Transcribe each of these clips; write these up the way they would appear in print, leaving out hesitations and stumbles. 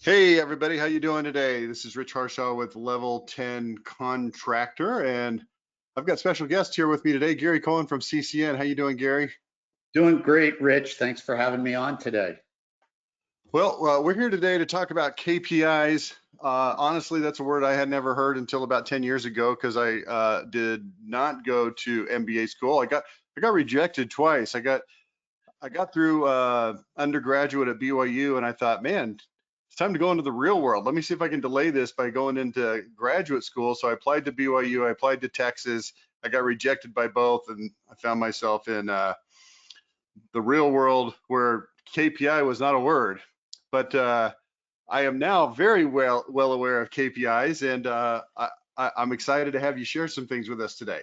Hey everybody, how you doing today? This is Rich Harshaw with Level 10 Contractor, and I've got special guest here with me today, Gary Cohen from CCN. How you doing, Gary? Doing great, Rich. Thanks for having me on today. Well, we're here today to talk about KPIs. Honestly, that's a word I had never heard until about 10 years ago because I did not go to MBA school. I got rejected twice. I got through undergraduate at BYU, and I thought, man, it's time to go into the real world. Let me see if I can delay this by going into graduate school. So I applied to BYU, I applied to Texas. I got rejected by both, and I found myself in the real world where KPI was not a word. But I am now very well aware of KPIs, and I'm excited to have you share some things with us today.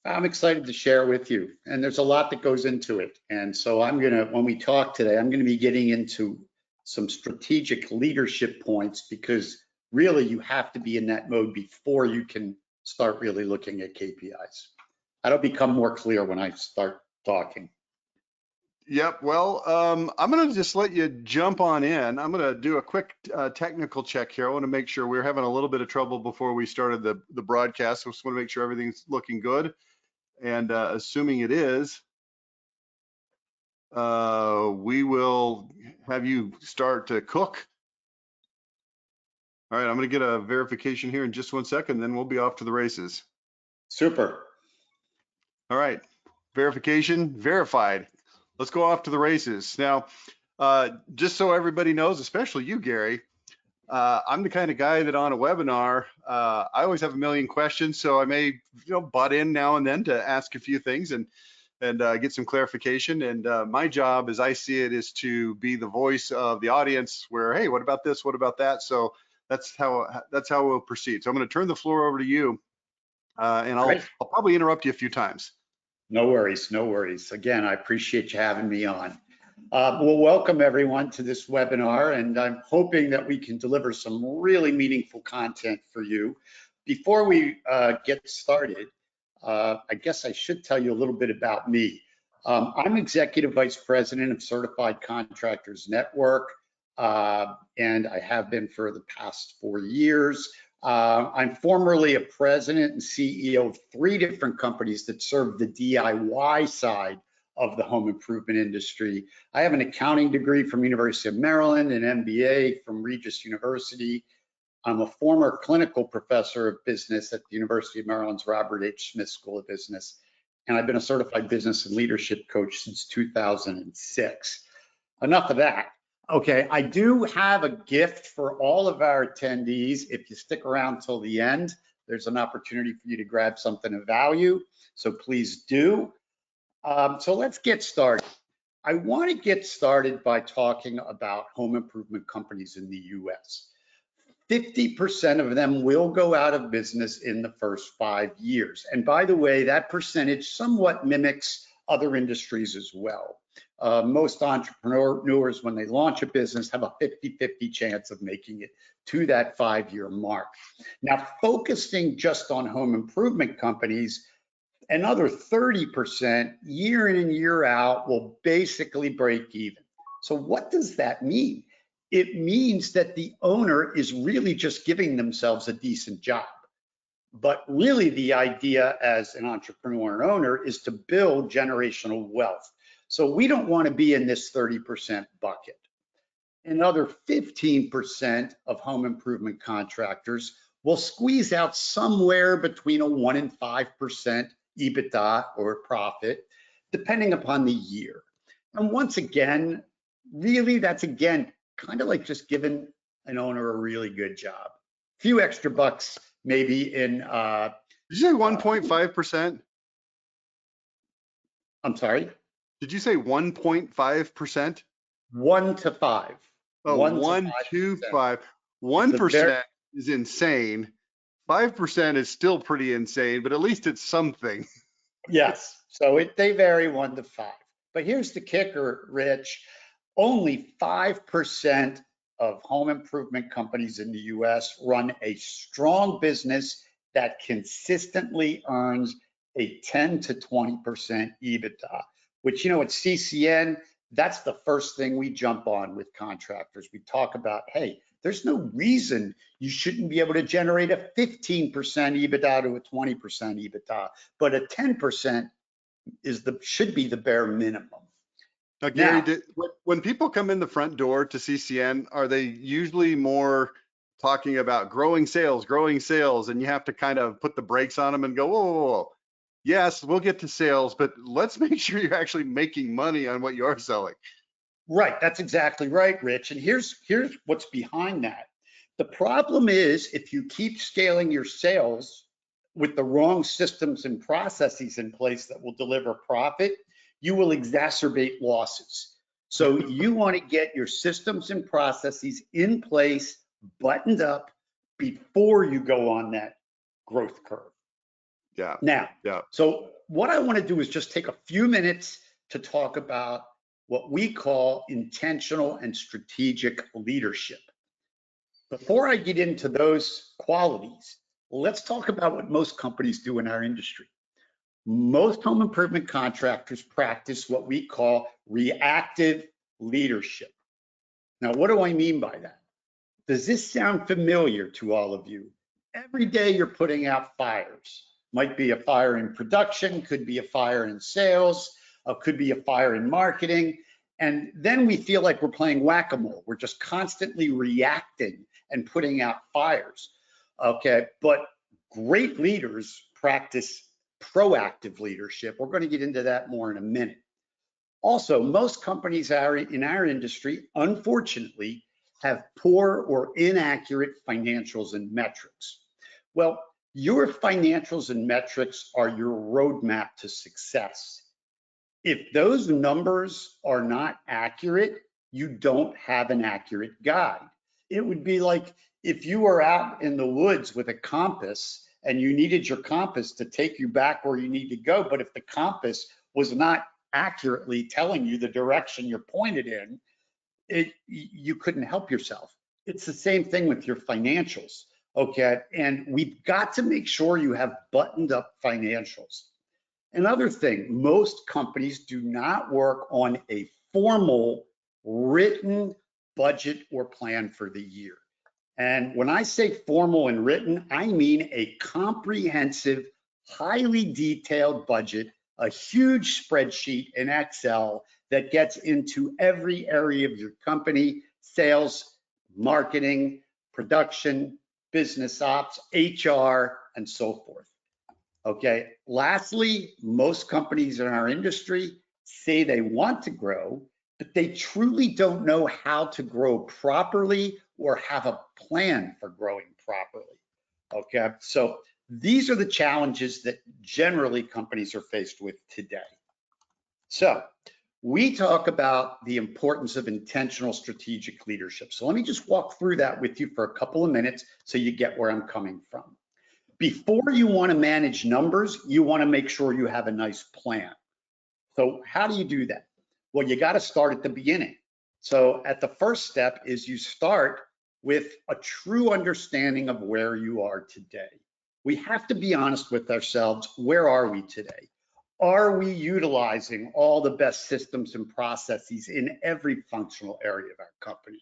I'm excited to share with you, and there's a lot that goes into it. And so when we talk today, I'm gonna be getting into some strategic leadership points because really you have to be in that mode before you can start really looking at KPIs. That'll become more clear when I start talking. Yep. Well, I'm going to just let you jump on in. I'm going to do a quick technical check here. I want to make sure we're having a little bit of trouble before we started the broadcast. So I just want to make sure everything's looking good. And assuming it is, we will have you start to cook. All right. I'm going to get a verification here in just 1 second, then we'll be off to the races. Super. All right. Verification verified. Let's go off to the races. Now, just so everybody knows, especially you, Gary, I'm the kind of guy that on a webinar, I always have a million questions, so I may, butt in now and then to ask a few things and get some clarification. And my job, as I see it, is to be the voice of the audience. Where, hey, what about this? What about that? So that's how we'll proceed. So I'm going to turn the floor over to you, and I'll probably interrupt you a few times. No worries, no worries. Again, I appreciate you having me on. Well, welcome everyone to this webinar, and I'm hoping that we can deliver some really meaningful content for you. Before we get started, I guess I should tell you a little bit about me. I'm Executive Vice President of Certified Contractors Network, and I have been for the past 4 years. I'm formerly a president and CEO of 3 different companies that serve the DIY side of the home improvement industry. I have an accounting degree from University of Maryland, an MBA from Regis University. I'm a former clinical professor of business at the University of Maryland's Robert H. Smith School of Business, and I've been a certified business and leadership coach since 2006. Enough of that. Okay, I do have a gift for all of our attendees. If you stick around till the end, there's an opportunity for you to grab something of value, so please do. So let's get started. I want to get started by talking about home improvement companies in the US. 50% of them will go out of business in the first 5 years. And by the way, that percentage somewhat mimics other industries as well. Most entrepreneurs, when they launch a business, have a 50-50 chance of making it to that 5-year mark. Now, focusing just on home improvement companies, another 30% year in and year out will basically break even. So what does that mean? It means that the owner is really just giving themselves a decent job. But really the idea as an entrepreneur and owner is to build generational wealth. So we don't want to be in this 30% bucket. Another 15% of home improvement contractors will squeeze out somewhere between a 1% and 5% EBITDA or profit, depending upon the year. And once again, really that's kind of like just giving an owner a really good job. A few extra bucks maybe in Did you say 1.5%? I'm sorry? Did you say 1.5%? 1 to 5. Oh, 1 to 5. 1% is insane. 5% is still pretty insane, but at least it's something. Yes, so they vary 1 to 5. But here's the kicker, Rich. Only 5% of home improvement companies in the US run a strong business that consistently earns a 10 to 20% EBITDA, which, at CCN, that's the first thing we jump on with contractors. We talk about, hey, there's no reason you shouldn't be able to generate a 15% EBITDA to a 20% EBITDA, but a 10% should be the bare minimum. Now, Gary, Now, when people come in the front door to CCN, are they usually more talking about growing sales, and you have to kind of put the brakes on them and go, whoa, whoa, whoa. Yes, we'll get to sales, but let's make sure you're actually making money on what you are selling. right, that's exactly right, Rich. And here's what's behind that. The problem is if you keep scaling your sales with the wrong systems and processes in place that will deliver profit, you will exacerbate losses. So you want to get your systems and processes in place, buttoned up before you go on that growth curve. Yeah. Now, Yeah. so what I want to do is just take a few minutes to talk about what we call intentional and strategic leadership. Before I get into those qualities, let's talk about what most companies do in our industry. Most home improvement contractors practice what we call reactive leadership. Now, what do I mean by that? Does this sound familiar to all of you? Every day you're putting out fires. Might be a fire in production, could be a fire in sales, could be a fire in marketing. And then we feel like we're playing whack-a-mole. We're just constantly reacting and putting out fires. Okay, but great leaders practice proactive leadership. We're going to get into that more in a minute. Also, most companies in our industry, unfortunately, have poor or inaccurate financials and metrics. Well, your financials and metrics are your roadmap to success. If those numbers are not accurate, you don't have an accurate guide. It would be like if you were out in the woods with a compass and you needed your compass to take you back where you need to go, but if the compass was not accurately telling you the direction you're pointed in, you couldn't help yourself. It's the same thing with your financials, okay? And we've got to make sure you have buttoned up financials. Another thing, most companies do not work on a formal written budget or plan for the year. And when I say formal and written, I mean a comprehensive, highly detailed budget, a huge spreadsheet in Excel that gets into every area of your company: sales, marketing, production, business ops, HR, and so forth. Okay, lastly, most companies in our industry say they want to grow, but they truly don't know how to grow properly or have a plan for growing properly. Okay, so these are the challenges that generally companies are faced with today. So we talk about the importance of intentional strategic leadership. So let me just walk through that with you for a couple of minutes so you get where I'm coming from. Before you want to manage numbers, you want to make sure you have a nice plan. So how do you do that? Well, you got to start at the beginning. So at the first step is you start with a true understanding of where you are today. We have to be honest with ourselves. Where are we today? Are we utilizing all the best systems and processes in every functional area of our company?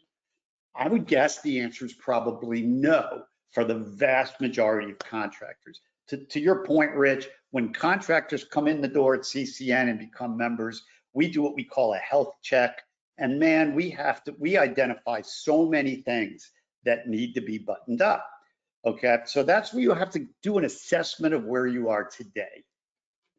I would guess the answer is probably no for the vast majority of contractors. To your point, Rich, when contractors come in the door at CCN and become members, we do what we call a health check. And man, we identify so many things that need to be buttoned up. Okay, so that's where you have to do an assessment of where you are today.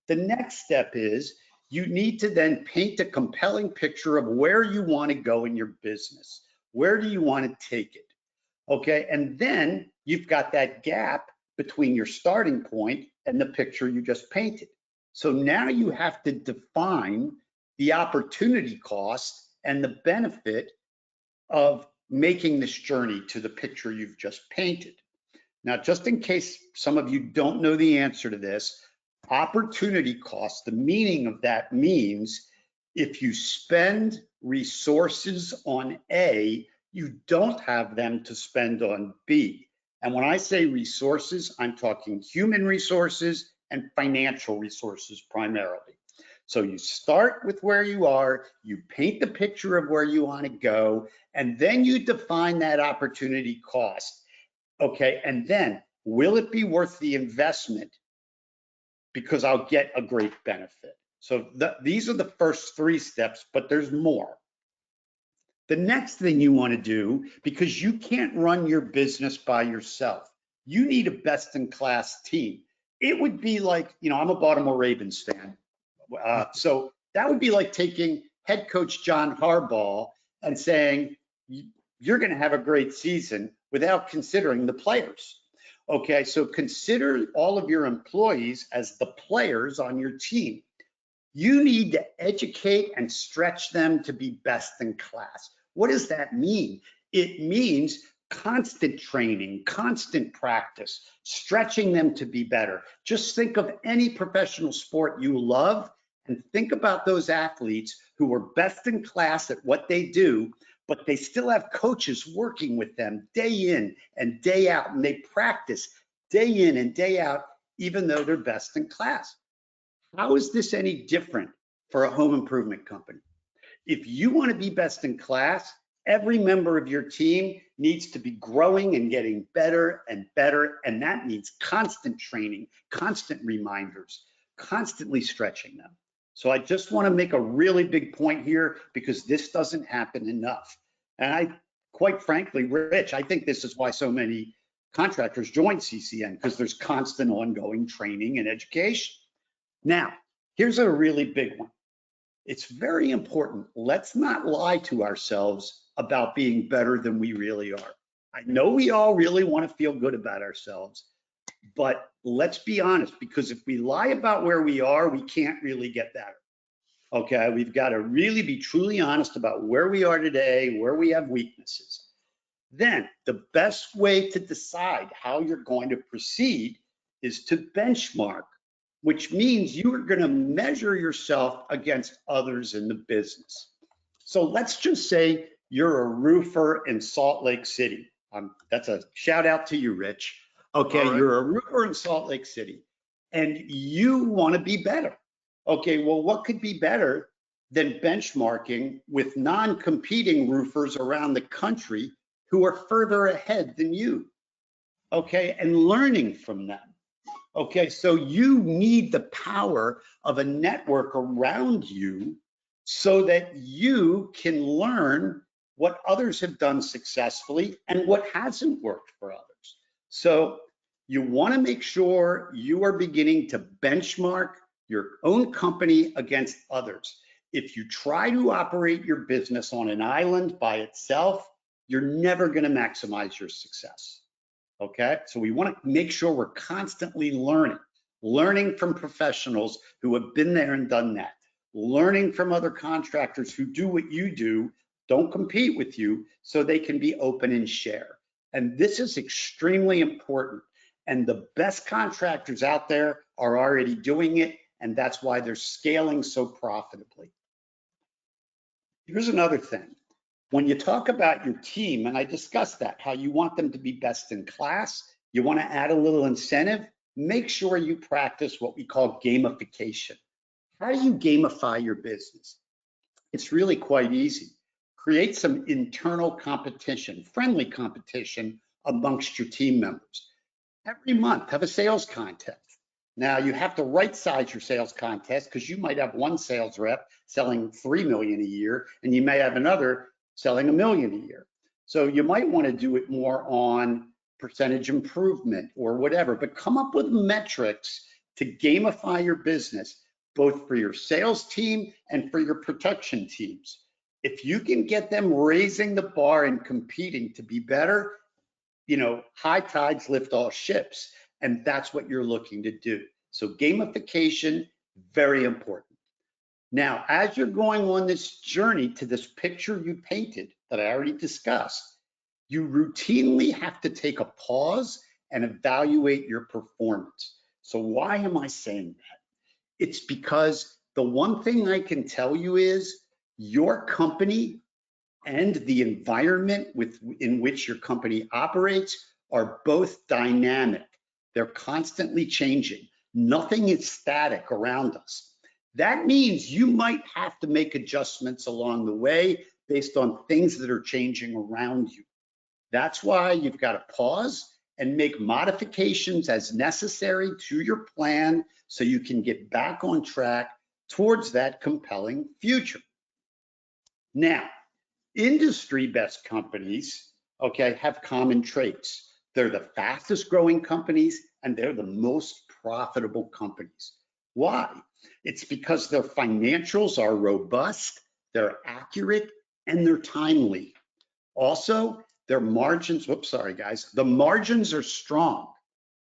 The next step is you need to then paint a compelling picture of where you want to go in your business. Where do you want to take it? Okay, and then you've got that gap between your starting point and the picture you just painted. So now you have to define the opportunity cost and the benefit of making this journey to the picture you've just painted. Now, just in case some of you don't know the answer to this, opportunity cost, the meaning of that means if you spend resources on A, you don't have them to spend on B. And when I say resources, I'm talking human resources and financial resources primarily. So you start with where you are, you paint the picture of where you want to go, and then you define that opportunity cost. Okay, and then will it be worth the investment because I'll get a great benefit? So these are the first 3 steps, but there's more. The next thing you want to do, because you can't run your business by yourself, you need a best-in-class team. It would be like, I'm a Baltimore Ravens fan. So that would be like taking head coach John Harbaugh and saying, you're going to have a great season without considering the players. Okay, so consider all of your employees as the players on your team. You need to educate and stretch them to be best in class. What does that mean? It means constant training, constant practice, stretching them to be better. Just think of any professional sport you love and think about those athletes who are best in class at what they do, but they still have coaches working with them day in and day out, and they practice day in and day out, even though they're best in class. How is this any different for a home improvement company? If you want to be best in class, every member of your team needs to be growing and getting better and better, and that means constant training, constant reminders, constantly stretching them. So I just want to make a really big point here because this doesn't happen enough. And quite frankly, Rich, I think this is why so many contractors join CCN, because there's constant ongoing training and education. Now, here's a really big one. It's very important. Let's not lie to ourselves about being better than we really are. I know we all really want to feel good about ourselves, but let's be honest, because if we lie about where we are, we can't really get better. Okay, we've got to really be truly honest about where we are today, where we have weaknesses. Then the best way to decide how you're going to proceed is to benchmark, which means you are going to measure yourself against others in the business. So let's just say you're a roofer in Salt Lake City. That's a shout out to you, Rich. Okay, All right. you're a roofer in Salt Lake City and you want to be better. Okay, well, what could be better than benchmarking with non-competing roofers around the country who are further ahead than you? Okay, and learning from them. Okay, so you need the power of a network around you so that you can learn what others have done successfully and what hasn't worked for others. So you want to make sure you are beginning to benchmark your own company against others. If you try to operate your business on an island by itself, you're never going to maximize your success. Okay, so we want to make sure we're constantly learning from professionals who have been there and done that, learning from other contractors who do what you do, don't compete with you, so they can be open and share. And this is extremely important. And the best contractors out there are already doing it, and that's why they're scaling so profitably. Here's another thing. When you talk about your team, and I discussed that, how you want them to be best in class, you want to add a little incentive, make sure you practice what we call gamification. How do you gamify your business? It's really quite easy. Create some internal competition, friendly competition amongst your team members. Every month, have a sales contest. Now you have to right size your sales contest because you might have one sales rep selling 3 million a year and you may have another selling 1 million a year. So you might want to do it more on percentage improvement or whatever, but come up with metrics to gamify your business, both for your sales team and for your production teams. If you can get them raising the bar and competing to be better, high tides lift all ships, and that's what you're looking to do. So gamification, very important. Now, as you're going on this journey to this picture you painted that I already discussed, you routinely have to take a pause and evaluate your performance. So why am I saying that? It's because the one thing I can tell you is your company and the environment in which your company operates are both dynamic. They're constantly changing. Nothing is static around us. That means you might have to make adjustments along the way based on things that are changing around you. That's why you've got to pause and make modifications as necessary to your plan so you can get back on track towards that compelling future. Now, industry best companies, okay, have common traits. They're the fastest growing companies and they're the most profitable companies. Why? It's because their financials are robust, they're accurate, and they're timely. Also, their margins, whoops, sorry guys, the margins are strong.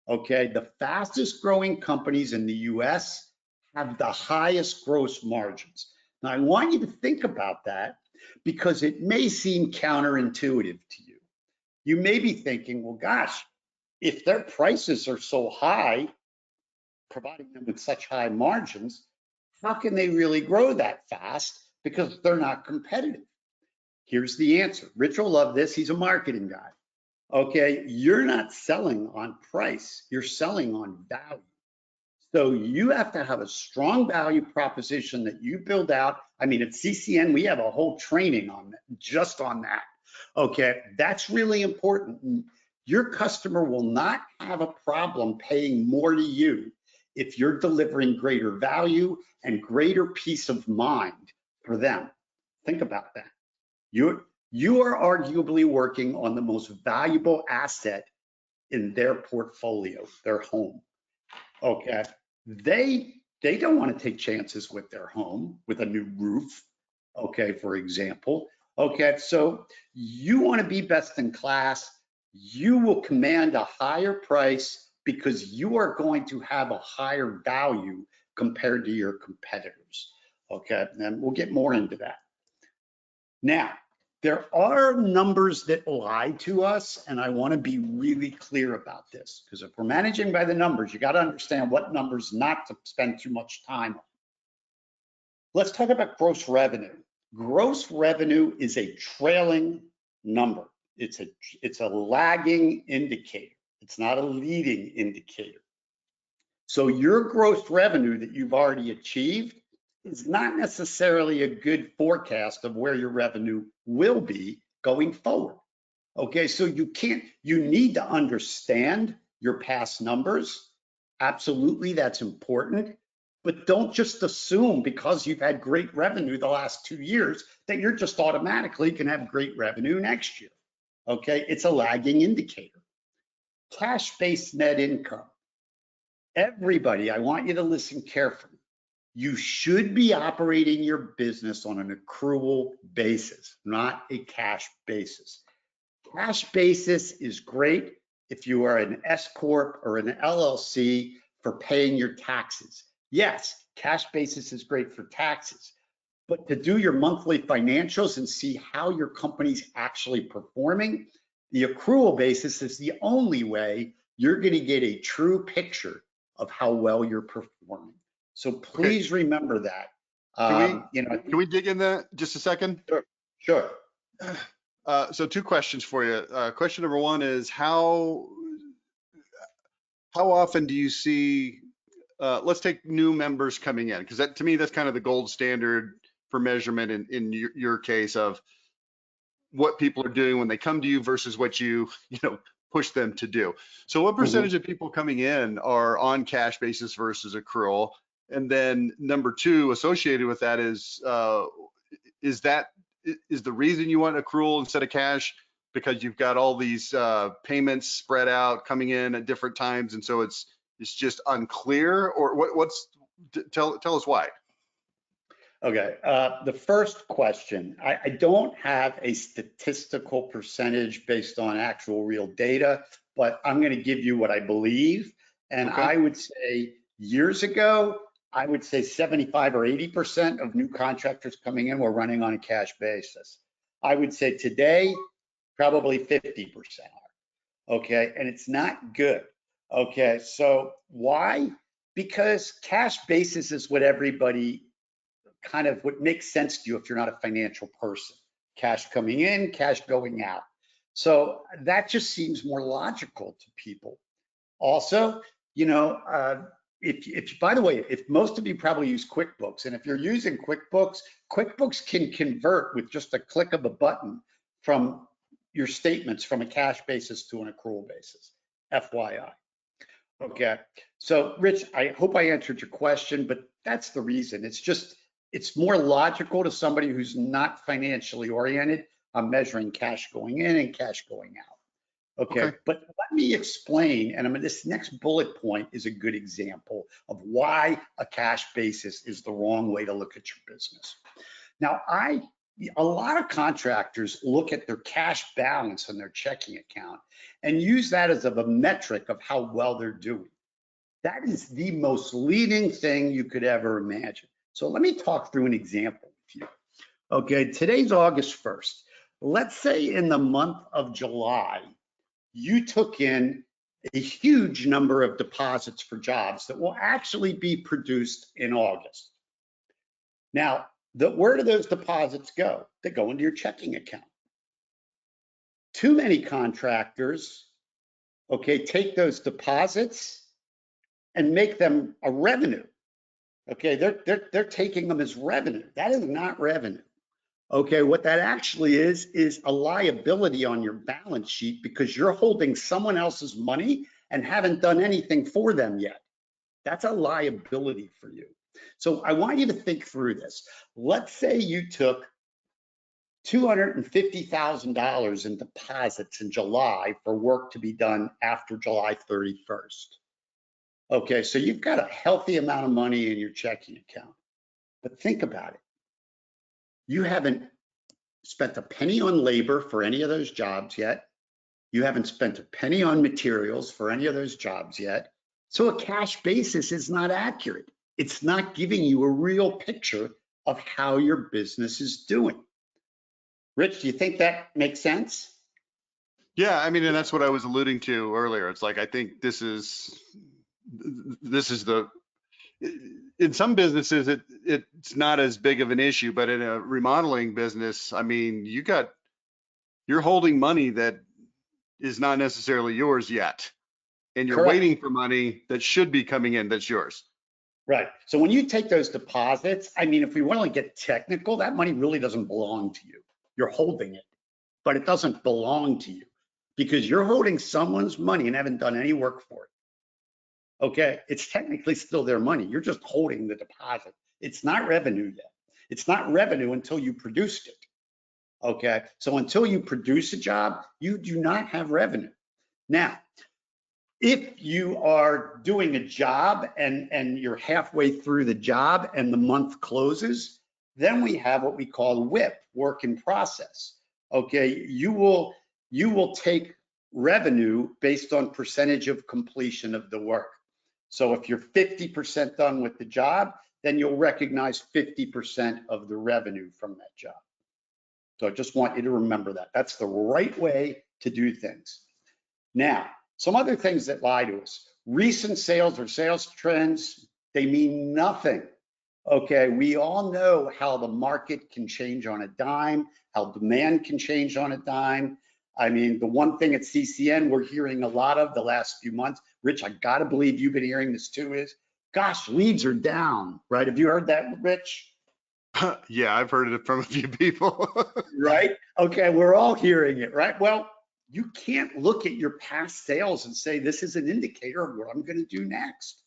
Okay, the fastest growing companies in the US have the highest gross margins. Now, I want you to think about that because it may seem counterintuitive to you. You may be thinking, well, gosh, if their prices are so high, providing them with such high margins, how can they really grow that fast? Because they're not competitive. Here's the answer. Rich will love this. He's a marketing guy. Okay, you're not selling on price, you're selling on value. So you have to have a strong value proposition that you build out. I mean, at CCN, we have a whole training on that, just on that. Okay, that's really important. Your customer will not have a problem paying more to you if you're delivering greater value and greater peace of mind for them. Think about that. You are arguably working on the most valuable asset in their portfolio, their home. Okay, they don't want to take chances with their home, with a new roof. Okay, for example. Okay, so you want to be best in class. You will command a higher price because you are going to have a higher value compared to your competitors. Okay, and we'll get more into that. Now, there are numbers that lie to us, and I want to be really clear about this, because if we're managing by the numbers, you got to understand what numbers not to spend too much time on. Let's talk about gross revenue. Gross revenue is a trailing number. It's a lagging indicator. It's not a leading indicator. So your gross revenue that you've already achieved is not necessarily a good forecast of where your revenue will be going forward. Okay, so you need to understand your past numbers. Absolutely, that's important. But don't just assume because you've had great revenue the last 2 years that you're just automatically going to have great revenue next year. Okay, it's a lagging indicator. Cash-based net income. Everybody, I want you to listen carefully. You should be operating your business on an accrual basis, not a cash basis. Cash basis is great if you are an S Corp or an LLC for paying your taxes. Yes, cash basis is great for taxes, but to do your monthly financials and see how your company's actually performing, the accrual basis is the only way you're going to get a true picture of how well you're performing. So please remember that. Can we dig in that just a second? Sure. So 2 questions for you. Question number 1 is how often do you see, let's take new members coming in, because that, to me, that's kind of the gold standard for measurement in your case of what people are doing when they come to you versus what you push them to do. So what percentage of people coming in are on cash basis versus accrual? And then number 2 associated with that is the reason you want accrual instead of cash because you've got all these payments spread out coming in at different times, and so it's just unclear, or tell us why. Okay, the first question, I don't have a statistical percentage based on actual real data, but I'm going to give you what I believe. And okay. I would say years ago, I would say 75 or 80% of new contractors coming in were running on a cash basis. I would say today, probably 50% are, okay? And it's not good, okay? So why? Because cash basis is what makes sense to you if you're not a financial person. Cash coming in, cash going out. So that just seems more logical to people. Also, by the way, if most of you probably use QuickBooks, and if you're using QuickBooks, QuickBooks can convert with just a click of a button from your statements from a cash basis to an accrual basis, FYI. Okay, so Rich, I hope I answered your question, but that's the reason. It's more logical to somebody who's not financially oriented. I'm measuring cash going in and cash going out. Okay, Okay. but let me explain, and this next bullet point is a good example of why a cash basis is the wrong way to look at your business. Now, a lot of contractors look at their cash balance on their checking account and use that as a metric of how well they're doing. That is the most leading thing you could ever imagine. So let me talk through an example with you. Okay, today's August 1st. Let's say in the month of July, you took in a huge number of deposits for jobs that will actually be produced in August. Now, where do those deposits go? They go into your checking account. Too many contractors, okay, take those deposits and make them a revenue. Okay, they're taking them as revenue. That is not revenue. Okay, what that actually is a liability on your balance sheet because you're holding someone else's money and haven't done anything for them yet. That's a liability for you. So I want you to think through this. Let's say you took $250,000 in deposits in July for work to be done after July 31st. Okay, so you've got a healthy amount of money in your checking account. But think about it. You haven't spent a penny on labor for any of those jobs yet. You haven't spent a penny on materials for any of those jobs yet. So a cash basis is not accurate. It's not giving you a real picture of how your business is doing. Rich, do you think that makes sense? Yeah, I mean, and that's what I was alluding to earlier. It's like, I think this is in some businesses, it's not as big of an issue, but in a remodeling business, I mean, you're holding money that is not necessarily yours yet. And you're Correct. waiting for money that should be coming in that's yours. Right. So when you take those deposits, I mean, if we want to get technical, that money really doesn't belong to you. You're holding it, but it doesn't belong to you because you're holding someone's money and haven't done any work for it. Okay. It's technically still their money. You're just holding the deposit. It's not revenue yet. It's not revenue until you produced it. Okay. So until you produce a job, you do not have revenue. Now, if you are doing a job and you're halfway through the job and the month closes, then we have what we call WIP, work in process. Okay, you will take revenue based on percentage of completion of the work. So if you're 50% done with the job, then you'll recognize 50% of the revenue from that job. So I just want you to remember that. That's the right way to do things. Now, some other things that lie to us. Recent sales or sales trends, they mean nothing. Okay, we all know how the market can change on a dime, how demand can change on a dime. I mean, the one thing at CCN we're hearing a lot of the last few months, Rich, I gotta believe you've been hearing this too, is, gosh, leads are down, right? Have you heard that, Rich? Yeah, I've heard it from a few people. Right? Okay, we're all hearing it, right? Well, you can't look at your past sales and say, this is an indicator of what I'm going to do next.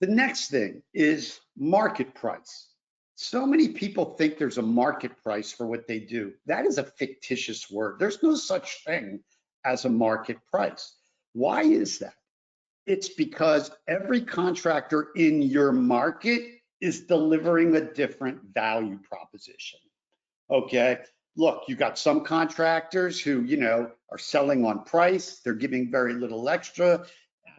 The next thing is market price. So many people think there's a market price for what they do. That is a fictitious word. There's no such thing as a market price. Why is that? It's because every contractor in your market is delivering a different value proposition. Okay, look, you got some contractors who, are selling on price, they're giving very little extra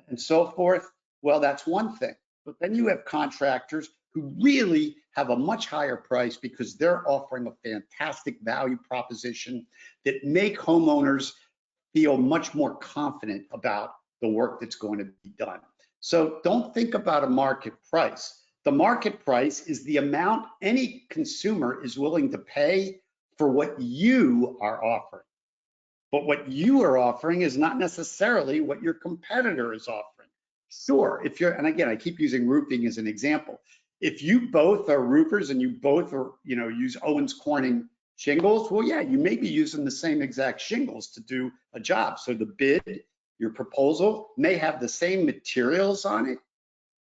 and so forth. Well, that's one thing. But then you have contractors who really have a much higher price because they're offering a fantastic value proposition that make homeowners feel much more confident about the work that's going to be done. So don't think about a market price. The market price is the amount any consumer is willing to pay for what you are offering. But what you are offering is not necessarily what your competitor is offering. Sure, if you're, and again, I keep using roofing as an example. If you both are roofers and you both are, use Owens Corning shingles, well, yeah, you may be using the same exact shingles to do a job. So the bid, your proposal may have the same materials on it,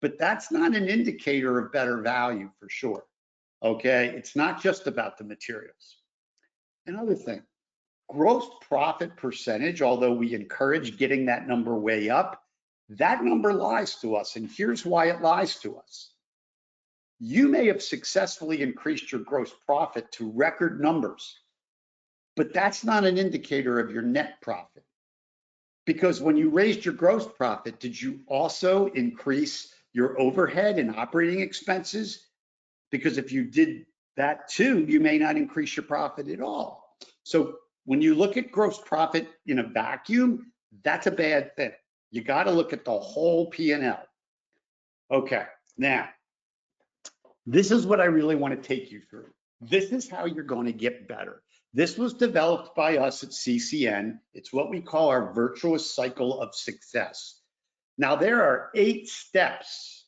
but that's not an indicator of better value for sure. Okay, it's not just about the materials. Another thing, gross profit percentage, although we encourage getting that number way up, that number lies to us. And here's why it lies to us. You may have successfully increased your gross profit to record numbers, but that's not an indicator of your net profit. Because when you raised your gross profit, did you also increase your overhead and operating expenses? Because if you did that too, you may not increase your profit at all. So when you look at gross profit in a vacuum, that's a bad thing. You got to look at the whole P&L. Okay, now, this is what I really want to take you through. This is how you're going to get better. This was developed by us at CCN. It's what we call our virtuous cycle of success. Now, there are 8 steps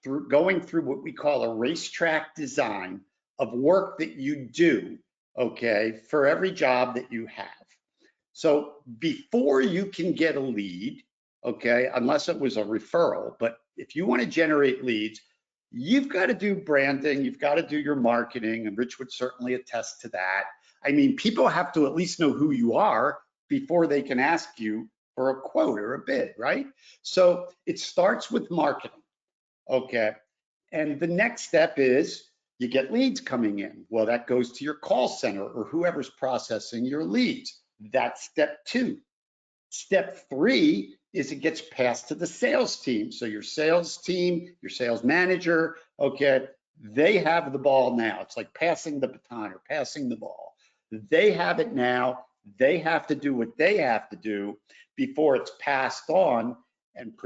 through going through what we call a racetrack design of work that you do, okay, for every job that you have. So before you can get a lead, okay, unless it was a referral, but if you want to generate leads, you've got to do branding, you've got to do your marketing, and Rich would certainly attest to that. I mean, people have to at least know who you are before they can ask you for a quote or a bid, right? So it starts with marketing, okay? And the next step is you get leads coming in. Well, that goes to your call center or whoever's processing your leads. That's step 2. Step 3 is it gets passed to the sales team. So your sales team, your sales manager, okay, they have the ball now. It's like passing the baton or passing the ball. They have it now. They have to do what they have to do before it's passed on, and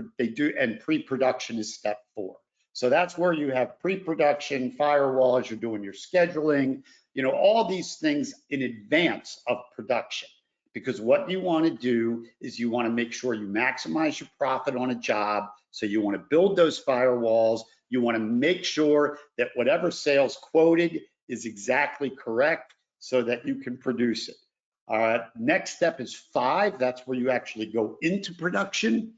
pre-production is step 4. So that's where you have pre-production, firewalls, you're doing your scheduling, all these things in advance of production. Because what you want to do is you want to make sure you maximize your profit on a job. So you want to build those firewalls. You want to make sure that whatever sales quoted is exactly correct so that you can produce it. All right, next step is 5. That's where you actually go into production,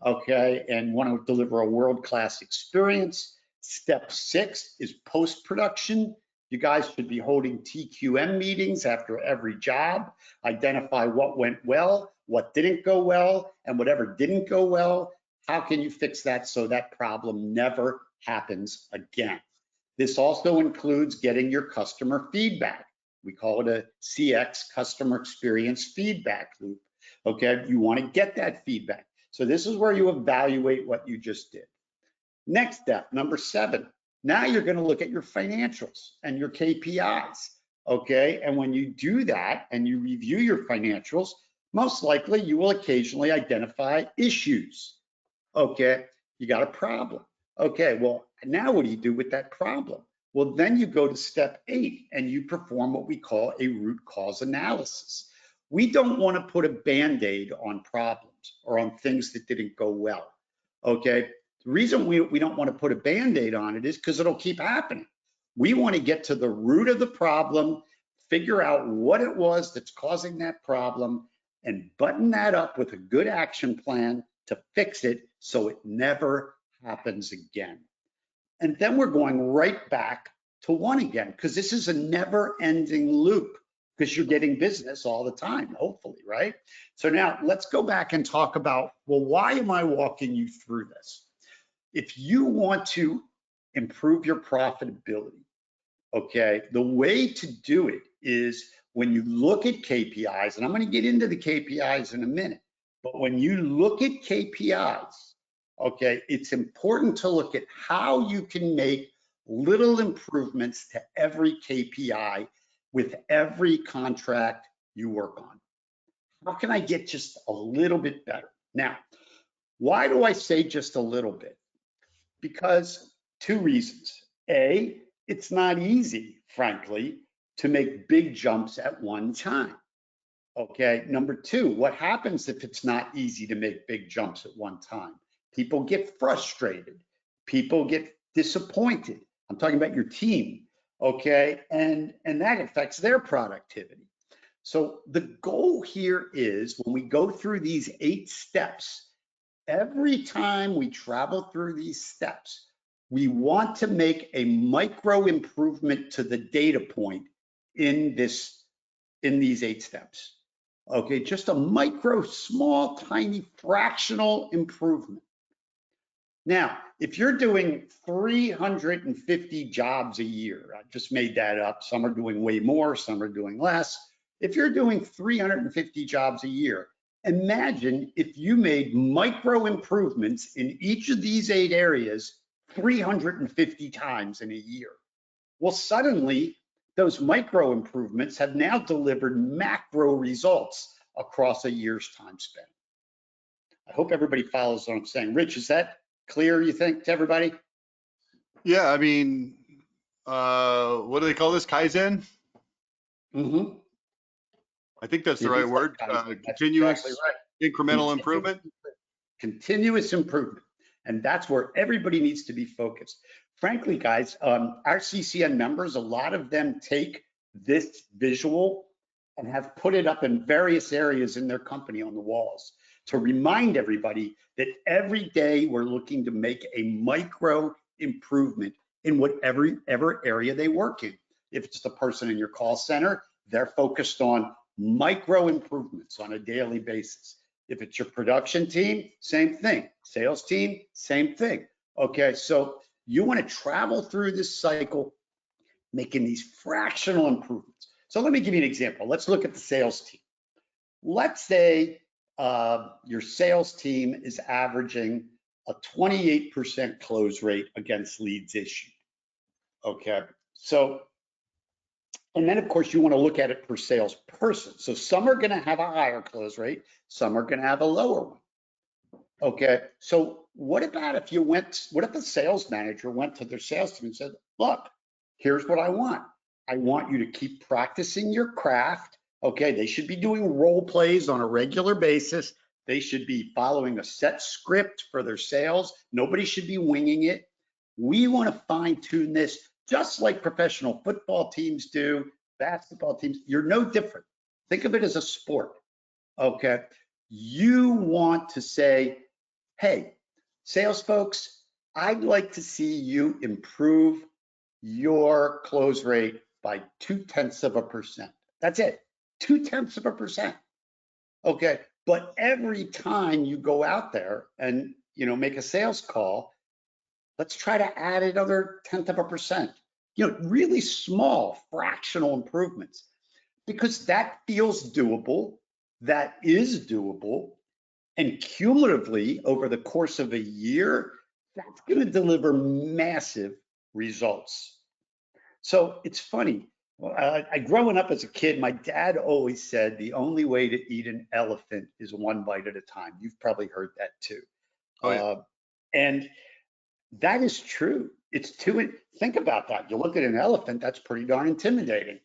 okay, and want to deliver a world-class experience. Step 6 is post-production. You guys should be holding TQM meetings after every job, identify what went well, what didn't go well, and whatever didn't go well, how can you fix that so that problem never happens again? This also includes getting your customer feedback. We call it a CX, customer experience feedback loop. Okay, you want to get that feedback. So this is where you evaluate what you just did. Next step, number 7. Now you're going to look at your financials and your KPIs, okay? And when you do that and you review your financials, most likely you will occasionally identify issues, okay? You got a problem. Okay, well, now what do you do with that problem? Well, then you go to step 8 and you perform what we call a root cause analysis. We don't want to put a Band-Aid on problems or on things that didn't go well, okay? The reason we don't want to put a Band-Aid on it is because it'll keep happening. We want to get to the root of the problem, figure out what it was that's causing that problem, and button that up with a good action plan to fix it so it never happens again. And then we're going right back to 1 again, because this is a never-ending loop, because you're getting business all the time, hopefully, right? So now let's go back and talk about, well, why am I walking you through this? If you want to improve your profitability, okay, the way to do it is when you look at KPIs, and I'm going to get into the KPIs in a minute, but when you look at KPIs, okay, it's important to look at how you can make little improvements to every KPI with every contract you work on. How can I get just a little bit better? Now, why do I say just a little bit? Because 2 reasons. A, it's not easy, frankly, to make big jumps at one time. Okay, number 2, what happens if it's not easy to make big jumps at one time? People get frustrated. People get disappointed. I'm talking about your team, okay? And that affects their productivity. So the goal here is when we go through these 8 steps, every time we travel through these steps, we want to make a micro improvement to the data point in these 8 steps. Okay, just a micro, small, tiny, fractional improvement. Now, if you're doing 350 jobs a year, I just made that up. Some are doing way more, some are doing less. If you're doing 350 jobs a year, imagine if you made micro improvements in each of these 8 areas 350 times in a year. Well, suddenly those micro improvements have now delivered macro results across a year's time spent. I hope everybody follows what I'm saying. Rich, is that clear, you think, to everybody? Yeah, I mean, what do they call this? Kaizen? Mm-hmm. I think that's the It right is like word. Kaizen. That's exactly Continuous right. incremental improvement. Continuous improvement. And that's where everybody needs to be focused. Frankly, guys, our CCN members, a lot of them take this visual and have put it up in various areas in their company on the walls to remind everybody that every day we're looking to make a micro improvement in whatever area they work in. If it's the person in your call center, they're focused on micro improvements on a daily basis. If it's your production team, same thing. Sales team, same thing. Okay, so you want to travel through this cycle, making these fractional improvements. So let me give you an example. Let's look at the sales team. Let's say your sales team is averaging a 28% close rate against leads issued. Okay, so, and then of course you want to look at it per salesperson. So some are going to have a higher close rate, some are going to have a lower one. Okay, so what about if what if a sales manager went to their sales team and said, look, here's what I want. I want you to keep practicing your craft. Okay, they should be doing role plays on a regular basis. They should be following a set script for their sales. Nobody should be winging it. We want to fine tune this just like professional football teams do, basketball teams. You're no different. Think of it as a sport. Okay, you want to say, hey, sales folks, I'd like to see you improve your close rate by 0.2%. That's it, 0.2%. Okay, but every time you go out there and make a sales call, let's try to add another 0.1%. Really small fractional improvements, because that feels doable, that is doable, and cumulatively over the course of a year, that's going to deliver massive results. So it's funny. Growing up as a kid, my dad always said the only way to eat an elephant is one bite at a time. You've probably heard that too. Oh, yeah. And that is true. Think about that. You look at an elephant, that's pretty darn intimidating.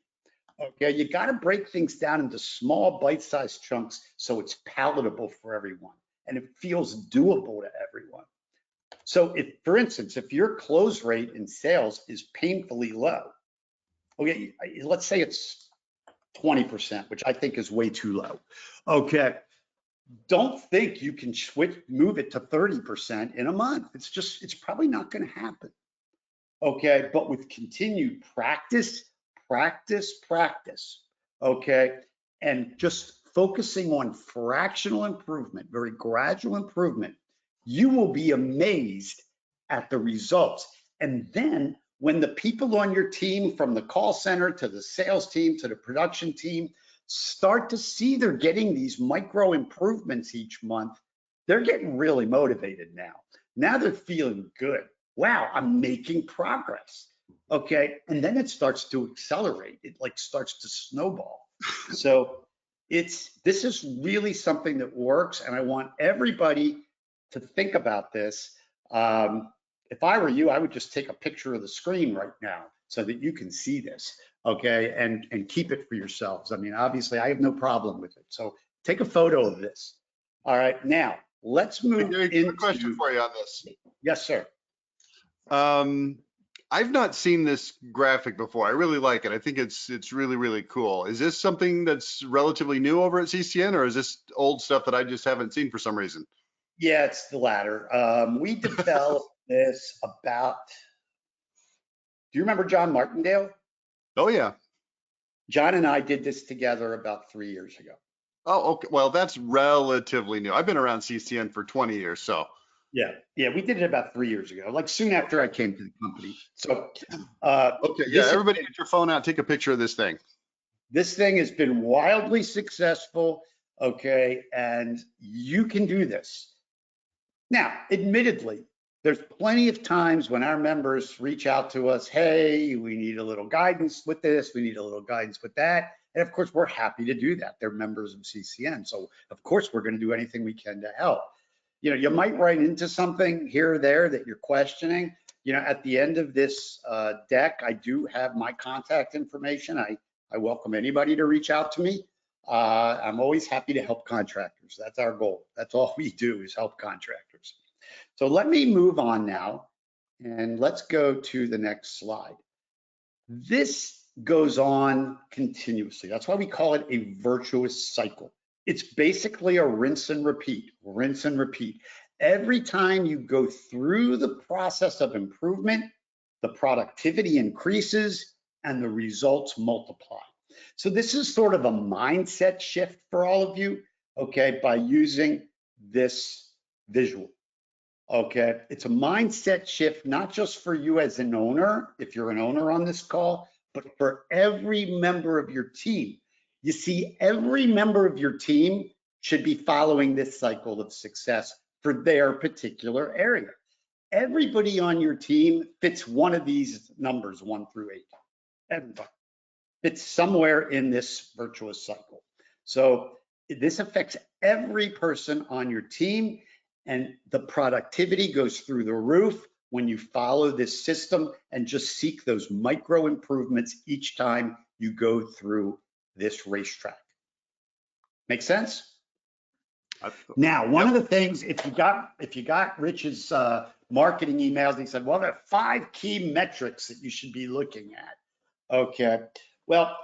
Okay, you got to break things down into small bite-sized chunks so it's palatable for everyone and it feels doable to everyone. So for instance, if your close rate in sales is painfully low, okay, let's say it's 20%, which I think is way too low. Okay, don't think you can move it to 30% in a month. It's probably not going to happen. Okay, but with continued practice, okay, and just focusing on fractional improvement, very gradual improvement, you will be amazed at the results. And then when the people on your team, from the call center to the sales team to the production team, start to see they're getting these micro improvements each month, they're getting really motivated now. Now they're feeling good. Wow, I'm making progress. Okay, and then it starts to accelerate. It starts to snowball. So this is really something that works, and I want everybody to think about this. If I were you, I would just take a picture of the screen right now so that you can see this, okay, and keep it for yourselves. I mean, obviously, I have no problem with it. So take a photo of this. All right, now Let's Hey, move Gary, quick question into, for you on this. yes, sir. I've not seen this graphic before. I really like it. I think it's really, really cool. Is this something that's relatively new over at CCN, or is this old stuff that I just haven't seen for some reason? Yeah, it's the latter. We developed this about, do you remember John Martindale? Oh yeah. John and I did this together about 3 years ago. Oh, okay. Well, that's relatively new. I've been around CCN for 20 years, so. Yeah, we did it about 3 years ago, like soon after I came to the company. So Okay, yeah, this everybody get your phone out, take a picture of this thing. this thing has been wildly successful, okay, and you can do this. Now, admittedly, there's plenty of times when our members reach out to us, hey, we need a little guidance with this, we need a little guidance with that. And of course, we're happy to do that. They're members of CCN. So of course, we're going to do anything we can to help. You know, you might run into something here or there that you're questioning. You know, at the end of this deck, I do have my contact information. I welcome anybody to reach out to me. I'm always happy to help contractors. That's our goal. That's all we do is help contractors. So let me move on now and let's go to the next slide. This goes on continuously. That's why we call it a virtuous cycle. It's basically a rinse and repeat, rinse and repeat. Every time you go through the process of improvement, the productivity increases and the results multiply. So this is sort of a mindset shift for all of you, okay, by using this visual. Okay, it's a mindset shift, not just for you as an owner, if you're an owner on this call, but for every member of your team. You see, every member of your team should be following this cycle of success for their particular area. Everybody on your team fits one of these numbers, 1 through 8. Everybody fits somewhere in this virtuous cycle. So this affects every person on your team, and the productivity goes through the roof when you follow this system and just seek those micro improvements each time you go through this racetrack. Make sense? Now, one of the things, if you got Rich's marketing emails, he said, well, there are 5 key metrics that you should be looking at. Okay. Well,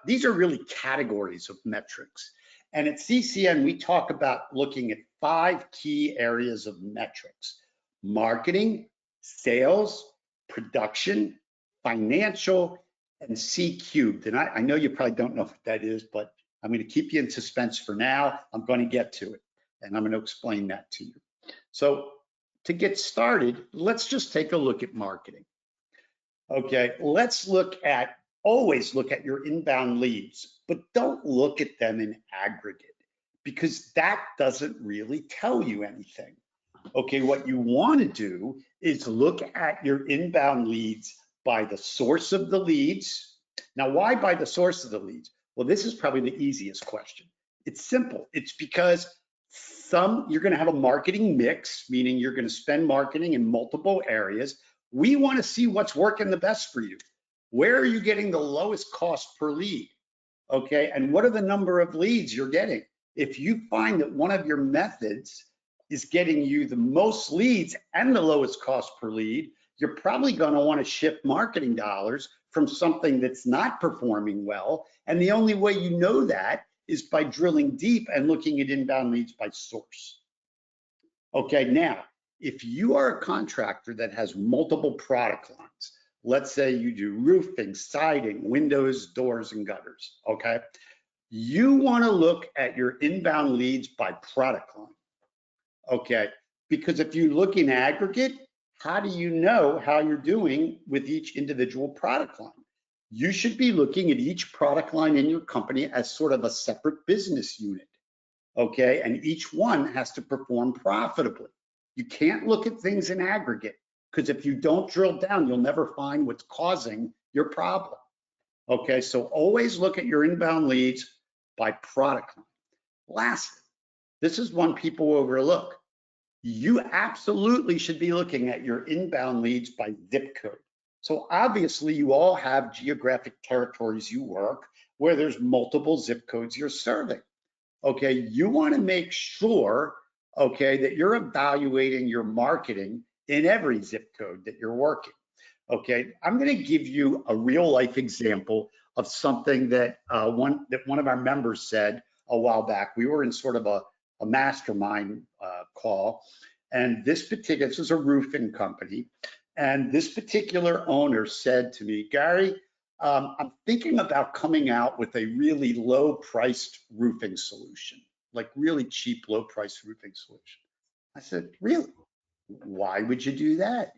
these are really categories of metrics. And at CCN, we talk about looking at 5 key areas of metrics: marketing, sales, production, financial, and C cubed. And I know you probably don't know what that is, but I'm going to keep you in suspense for now. I'm going to get to it, and I'm going to explain that to you. So to get started, let's just take a look at marketing. Okay, let's always look at your inbound leads, but don't look at them in aggregate because that doesn't really tell you anything. Okay, what you want to do is look at your inbound leads by the source of the leads. Now, why by the source of the leads? Well, this is probably the easiest question. It's simple. It's because you're going to have a marketing mix, meaning you're going to spend marketing in multiple areas. We want to see what's working the best for you. Where are you getting the lowest cost per lead? Okay, and what are the number of leads you're getting? If you find that one of your methods is getting you the most leads and the lowest cost per lead, you're probably going to want to shift marketing dollars from something that's not performing well. And the only way you know that is by drilling deep and looking at inbound leads by source. Okay, now, if you are a contractor that has multiple product lines, let's say you do roofing, siding, windows, doors, and gutters, okay? You wanna look at your inbound leads by product line, okay? Because if you look in aggregate, how do you know how you're doing with each individual product line? You should be looking at each product line in your company as sort of a separate business unit, okay? And each one has to perform profitably. You can't look at things in aggregate because if you don't drill down, you'll never find what's causing your problem. Okay, so always look at your inbound leads by product line. Lastly, this is one people overlook. You absolutely should be looking at your inbound leads by zip code. So obviously you all have geographic territories you work where there's multiple zip codes you're serving. Okay, you want to make sure, okay, that you're evaluating your marketing in every zip code that you're working. Okay, I'm going to give you a real life example of something that one of our members said a while back. We were in sort of a mastermind call, and this is a roofing company, and this particular owner said to me, Gary, I'm thinking about coming out with a really low priced roofing solution, like really cheap, low priced roofing solution. I said, really? Why would you do that?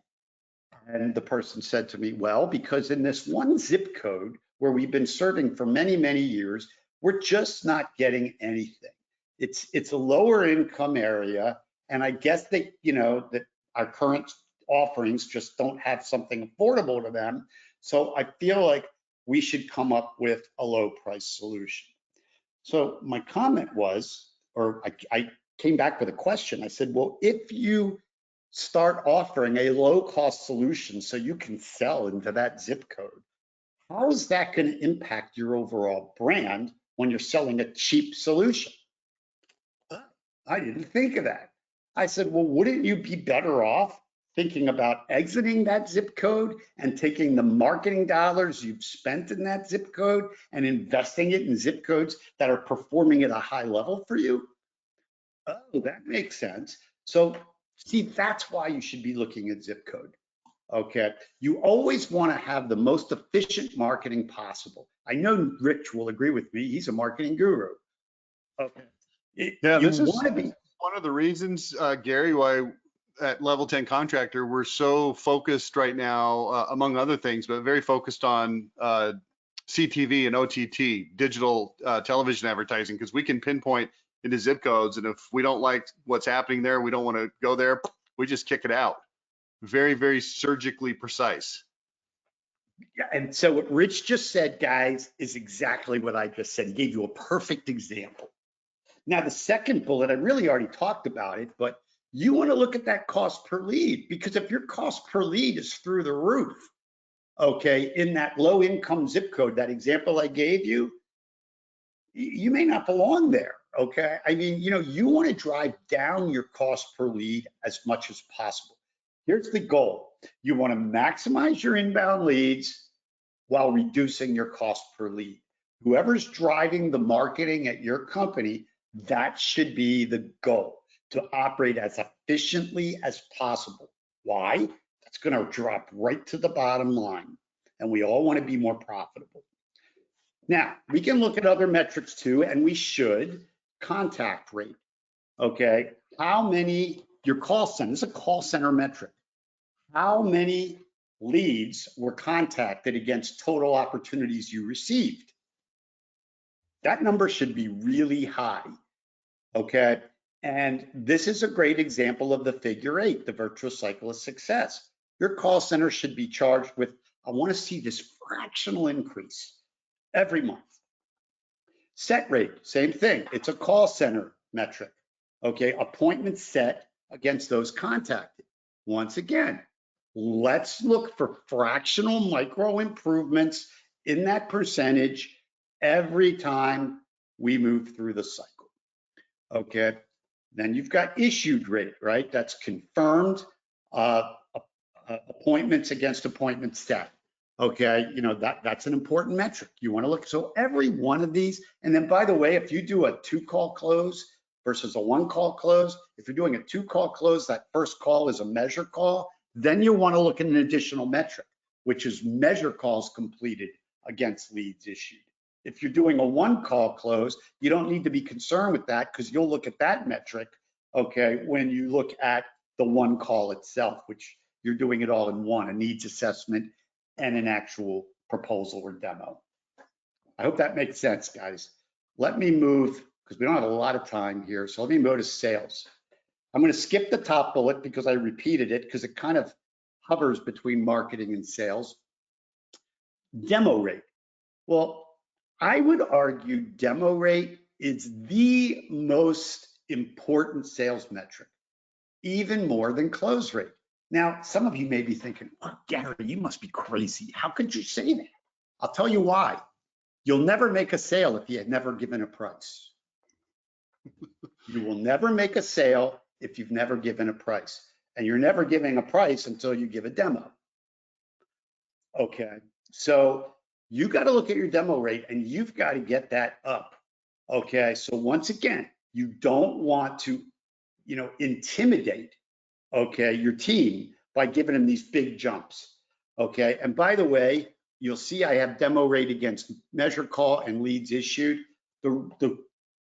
And the person said to me, well, because in this one zip code where we've been serving for many, many years, we're just not getting anything. It's a lower income area. And I guess that, that our current offerings just don't have something affordable to them. So I feel like we should come up with a low price solution. So my comment was, or I came back with a question. I said, well, if you start offering a low cost solution so you can sell into that zip code, how is that going to impact your overall brand when you're selling a cheap solution? I didn't think of that. I said, well, wouldn't you be better off thinking about exiting that zip code and taking the marketing dollars you've spent in that zip code and investing it in zip codes that are performing at a high level for you? Oh, that makes sense. So see, that's why you should be looking at zip code. Okay, you always want to have the most efficient marketing possible. I know Rich will agree with me. He's a marketing guru. Okay, Yeah, you this is want to be. one of the reasons, Gary, why at Level 10 Contractor, we're so focused right now, among other things, but very focused on CTV and OTT, digital television advertising, because we can pinpoint into zip codes. And if we don't like what's happening there, we don't want to go there, we just kick it out. Very, very surgically precise. Yeah, and so what Rich just said, guys, is exactly what I just said. He gave you a perfect example. Now, the second bullet, I really already talked about it, but you want to look at that cost per lead, because if your cost per lead is through the roof, okay, in that low income zip code, that example I gave you, you may not belong there, okay? I mean, you want to drive down your cost per lead as much as possible. Here's the goal. You want to maximize your inbound leads while reducing your cost per lead. Whoever's driving the marketing at your company, that should be the goal, to operate as efficiently as possible. Why? That's going to drop right to the bottom line. And we all want to be more profitable. Now, we can look at other metrics too, and we should. Contact rate, okay? How many, your call center, this is a call center metric. How many leads were contacted against total opportunities you received? That number should be really high, okay? And this is a great example of the figure 8, the virtuous cycle of success. Your call center should be charged with, I want to see this fractional increase every month. Set rate, same thing. It's a call center metric, okay? Appointments set against those contacted. Once again, let's look for fractional micro improvements in that percentage every time we move through the cycle, okay? Then you've got issued rate, right? That's confirmed appointments against appointments set. Okay, that's an important metric. You want to look, so every one of these, and then by the way, if you do a 2-call close versus a 1-call close, if you're doing a 2-call close, that first call is a measure call, then you want to look at an additional metric, which is measure calls completed against leads issued. If you're doing a 1-call close, you don't need to be concerned with that, because you'll look at that metric, okay, when you look at the 1 call itself, which you're doing it all in one, a needs assessment and an actual proposal or demo. I hope that makes sense, guys. Let me move, because we don't have a lot of time here, so let me go to sales. I'm going to skip the top bullet because I repeated it, because it kind of hovers between marketing and sales. Demo rate. Well, I would argue demo rate is the most important sales metric, even more than close rate. Now, some of you may be thinking, oh, Gary, you must be crazy. How could you say that? I'll tell you why. You'll never make a sale if you had never given a price. You will never make a sale if you've never given a price. And you're never giving a price until you give a demo. Okay, so you got to look at your demo rate and you've got to get that up. Okay, so once again, you don't want to, intimidate, okay, your team by giving them these big jumps. Okay, and by the way, you'll see I have demo rate against measure call and leads issued. The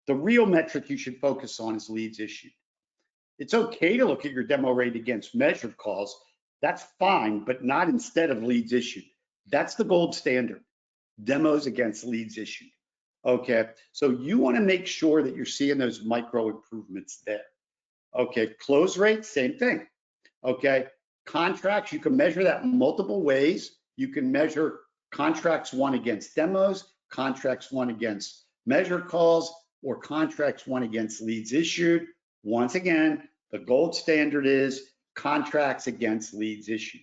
real metric you should focus on is leads issued. It's okay to look at your demo rate against measured calls. That's fine, but not instead of leads issued. That's the gold standard, demos against leads issued. Okay, so you want to make sure that you're seeing those micro improvements there. Okay, close rate, same thing. Okay, contracts, you can measure that multiple ways. You can measure contracts won against demos, contracts won against measured calls, or contracts won against leads issued. Once again, the gold standard is contracts against leads issued.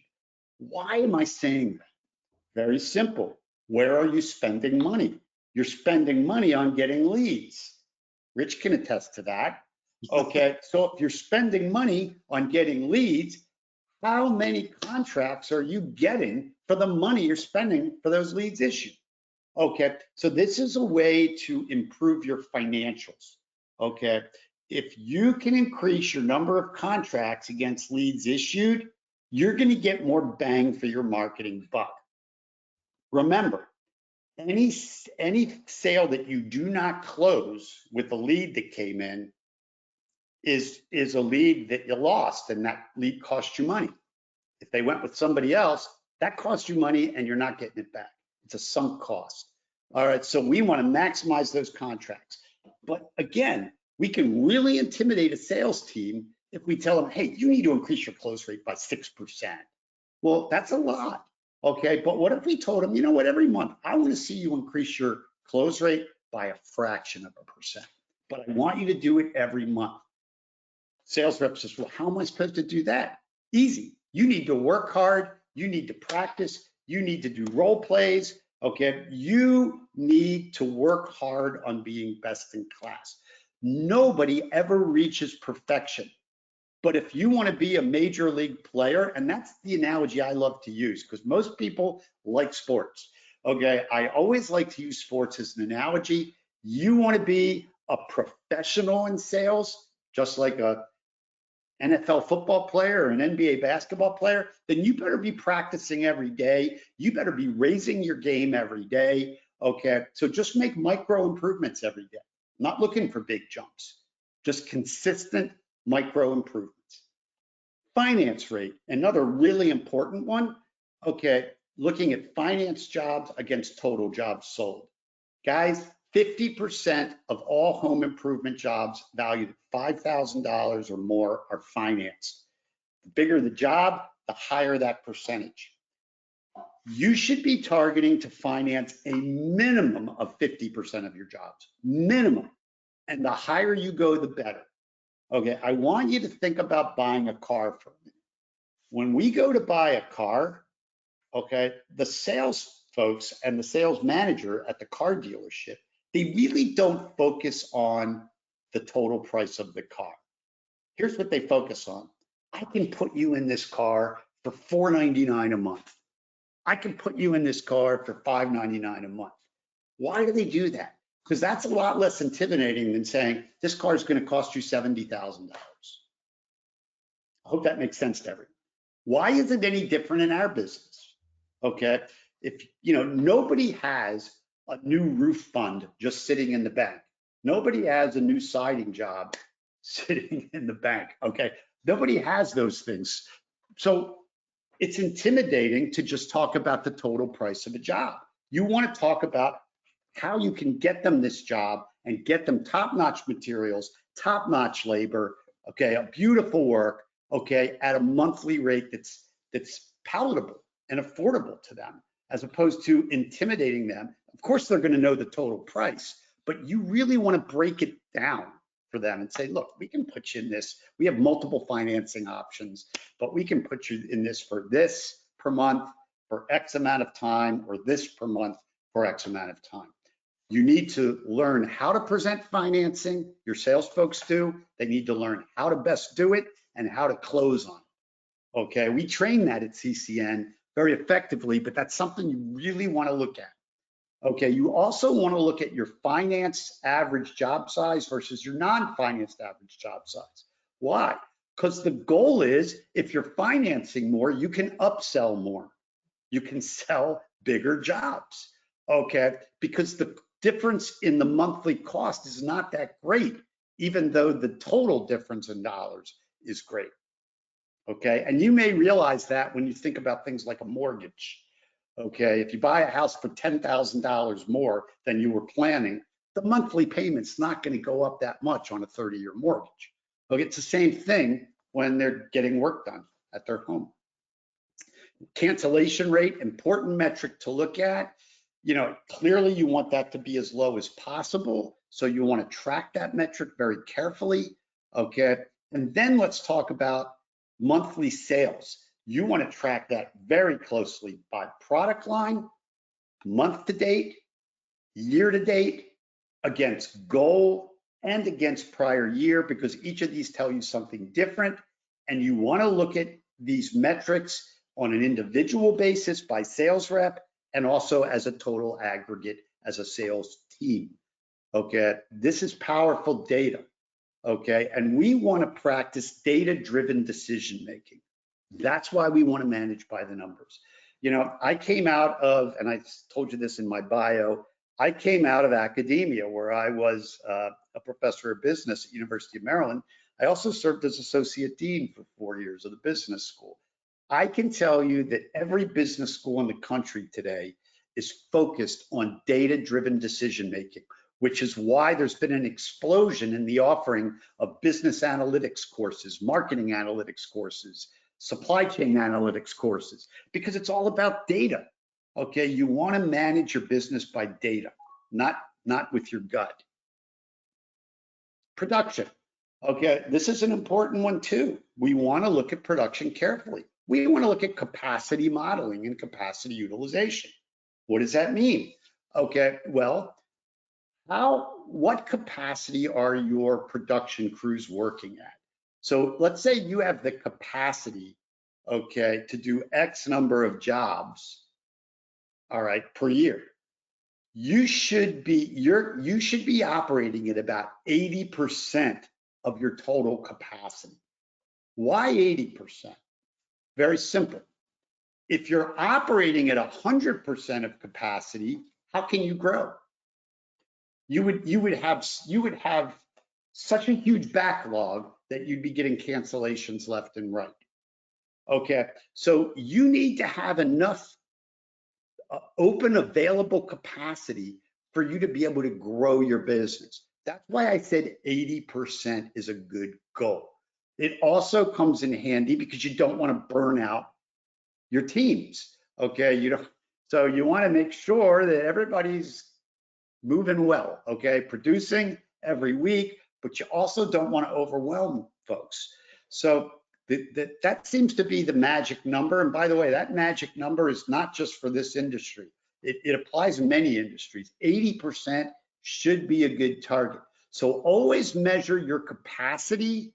Why am I saying that? Very simple. Where are you spending money? You're spending money on getting leads. Rich can attest to that. Okay, so if you're spending money on getting leads, how many contracts are you getting for the money you're spending for those leads issued? Okay, so this is a way to improve your financials. Okay, if you can increase your number of contracts against leads issued, you're going to get more bang for your marketing buck. Remember, any sale that you do not close with a lead that came in is a lead that you lost, and that lead cost you money. If they went with somebody else, that cost you money and you're not getting it back. It's a sunk cost. All right, so we want to maximize those contracts. But again, we can really intimidate a sales team if we tell them, hey, you need to increase your close rate by 6%. Well, that's a lot. Okay, but what if we told them, you know what, every month, I want to see you increase your close rate by a fraction of a percent, but I want you to do it every month. Sales rep says, well, how am I supposed to do that? Easy. You need to work hard. You need to practice. You need to do role plays. Okay, you need to work hard on being best in class. Nobody ever reaches perfection. But if you want to be a major league player, and that's the analogy I love to use because most people like sports. Okay, I always like to use sports as an analogy. You want to be a professional in sales, just like a NFL football player or an NBA basketball player, then you better be practicing every day. You better be raising your game every day. Okay, so just make micro improvements every day. Not looking for big jumps, just consistent micro improvements. Finance rate, another really important one. Okay, looking at finance jobs against total jobs sold. Guys, 50% of all home improvement jobs valued at $5,000 or more are financed. The bigger the job, the higher that percentage. You should be targeting to finance a minimum of 50% of your jobs, minimum. And the higher you go, the better. Okay, I want you to think about buying a car for me. When we go to buy a car, okay, the sales folks and the sales manager at the car dealership, they really don't focus on the total price of the car. Here's what they focus on. I can put you in this car for $499 a month. I can put you in this car for $599 a month. Why do they do that? Because that's a lot less intimidating than saying this car is going to cost you $70,000. I hope that makes sense to everyone. Why is it any different in our business? Okay, if nobody has a new roof fund just sitting in the bank. Nobody has a new siding job sitting in the bank. Okay, nobody has those things. So it's intimidating to just talk about the total price of a job. You want to talk about how you can get them this job and get them top-notch materials, top-notch labor, okay, a beautiful work, okay, at a monthly rate that's palatable and affordable to them, as opposed to intimidating them. Of course, they're going to know the total price, but you really want to break it down for them and say, look, we can put you in this. We have multiple financing options, but we can put you in this for this per month for X amount of time, or this per month for X amount of time. You need to learn how to present financing. Your sales folks do. They need to learn how to best do it and how to close on it. Okay, we train that at CCN very effectively, but that's something you really want to look at. Okay, you also want to look at your finance average job size versus your non-financed average job size. Why? Because the goal is if you're financing more, you can upsell more. You can sell bigger jobs. Okay, because the difference in the monthly cost is not that great, even though the total difference in dollars is great. Okay, and you may realize that when you think about things like a mortgage. Okay, if you buy a house for $10,000 more than you were planning, the monthly payment's not going to go up that much on a 30-year mortgage. Okay, it's the same thing when they're getting work done at their home. Cancellation rate, important metric to look at. You know, clearly you want that to be as low as possible. So you want to track that metric very carefully. Okay, and then let's talk about monthly sales. You want to track that very closely by product line, month to date, year to date, against goal and against prior year, because each of these tell you something different. And you want to look at these metrics on an individual basis by sales rep and also as a total aggregate as a sales team. Okay, this is powerful data. Okay, and we want to practice data-driven decision making. That's why we want to manage by the numbers. You know, I came out of, and I told you this in my bio, I came out of academia where I was a professor of business at University of Maryland. I also served as associate dean for 4 years of the business school. I can tell you that every business school in the country today is focused on data-driven decision making, which is why there's been an explosion in the offering of business analytics courses, marketing analytics courses, supply chain analytics courses, because it's all about data. Okay, you want to manage your business by data, not with your gut. Production. Okay, this is an important one too. We want to look at production carefully. We want to look at capacity modeling and capacity utilization. What does that mean? Okay, well, what capacity are your production crews working at? So let's say you have the capacity, okay, to do X number of jobs, all right, per year. You should be operating at about 80% of your total capacity. Why 80%? Very simple. If you're operating at 100% of capacity, how can you grow? You would have such a huge backlog that you'd be getting cancellations left and right. Okay, so you need to have enough open available capacity for you to be able to grow your business. That's why I said 80% is a good goal. It also comes in handy because you don't want to burn out your teams. Okay, so you want to make sure that everybody's moving well, okay, producing every week, but you also don't want to overwhelm folks. So that seems to be the magic number. And by the way, that magic number is not just for this industry. It applies in many industries. 80% should be a good target. So always measure your capacity,